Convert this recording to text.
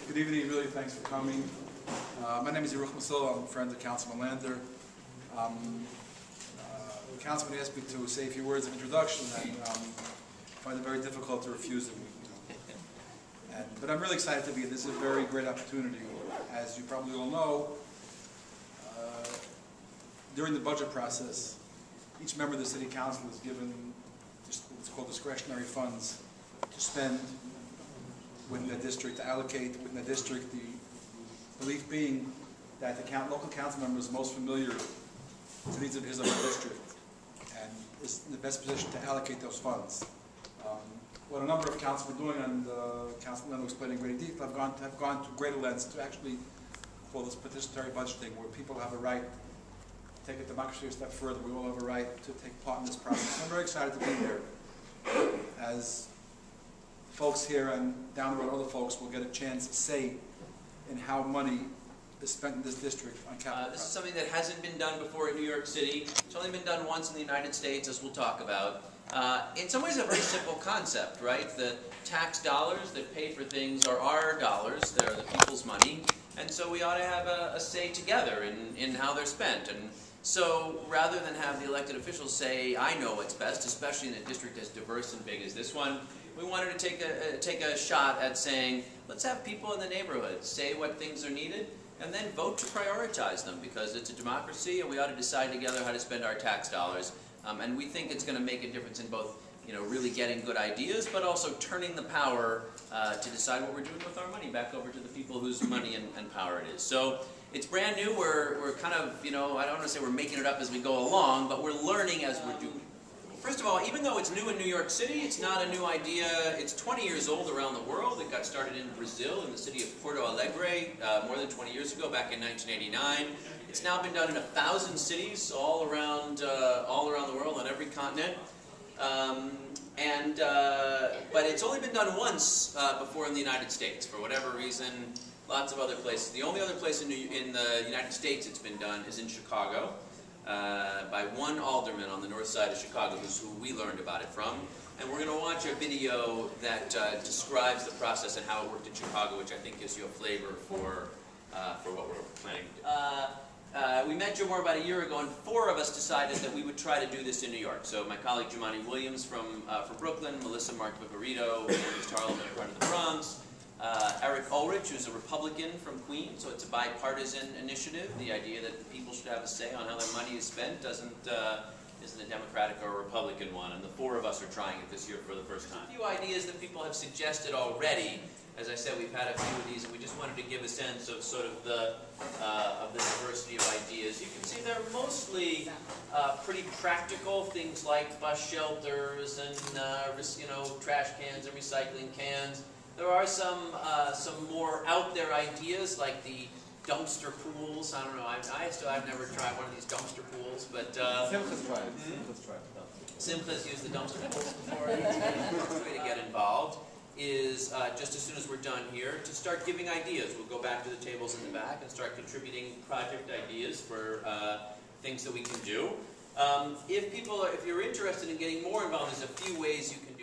Good evening, really, thanks for coming. My name is Erich Ulrich, I'm a friend of Councilman Lander. The Councilman asked me to say a few words of introduction, and I find it very difficult to refuse him. But I'm really excited to be here. This is a very great opportunity. As you probably all know, during the budget process, each member of the City Council is given what's called discretionary funds to spend within the district, to allocate within the district, the belief being that the local council member is most familiar to the needs of his or her district and is in the best position to allocate those funds. What a number of councils are doing, and Councilman will explain in great detail, have gone to greater lengths to actually call this participatory budgeting, where people have a right to take a democracy a step further. We all have a right to take part in this process. I'm very excited to be here, as folks here and down the road other folks will get a chance to say in how money is spent in this district on capital. This is something that hasn't been done before in New York City. It's only been done once in the United States, as we'll talk about. In some ways a very simple concept, right? The tax dollars that pay for things are our dollars, they're the people's money, and so we ought to have a say together in how they're spent. And so rather than have the elected officials say, I know what's best, especially in a district as diverse and big as this one, we wanted to take a shot at saying, let's have people in the neighborhood say what things are needed, and then vote to prioritize them, because it's a democracy and we ought to decide together how to spend our tax dollars. And we think it's going to make a difference in both, really getting good ideas, but also turning the power to decide what we're doing with our money back over to the people whose money and power it is. So it's brand new. We're kind of, I don't want to say we're making it up as we go along, but we're learning as we're doing. First of all, even though it's new in New York City, it's not a new idea. It's 20 years old around the world. It got started in Brazil, in the city of Porto Alegre, more than 20 years ago, back in 1989. It's now been done in 1,000 cities all around the world, on every continent. But it's only been done once before in the United States. For whatever reason, lots of other places. The only other place in the United States it's been done is in Chicago. By one alderman on the north side of Chicago, who's who we learned about it from. And we're going to watch a video that describes the process and how it worked in Chicago, which I think gives you a flavor for what we're planning to do. We met Joe Moore about a year ago, and 4 of us decided that we would try to do this in New York. So my colleague Jumaane Williams from Brooklyn, Melissa Mark-Viverito, who's Harlem and part of the Bronx, Erich Ulrich, who's a Republican from Queens, so it's a bipartisan initiative. The idea that people should have a say on how their money is spent isn't a Democratic or a Republican one, and the 4 of us are trying it this year for the first time. A few ideas that people have suggested already. As I said, we've had a few of these, and we just wanted to give a sense of sort of the diversity of ideas. You can see they're mostly pretty practical, things like bus shelters and trash cans and recycling cans. There are some more out there ideas, like the dumpster pools. I don't know. I've never tried one of these dumpster pools, but Simcha's tried it. Simcha's used the dumpster pools before. The way to get involved is just as soon as we're done here to start giving ideas. We'll go back to the tables in the back and start contributing project ideas for things that we can do. If you're interested in getting more involved, there's a few ways you can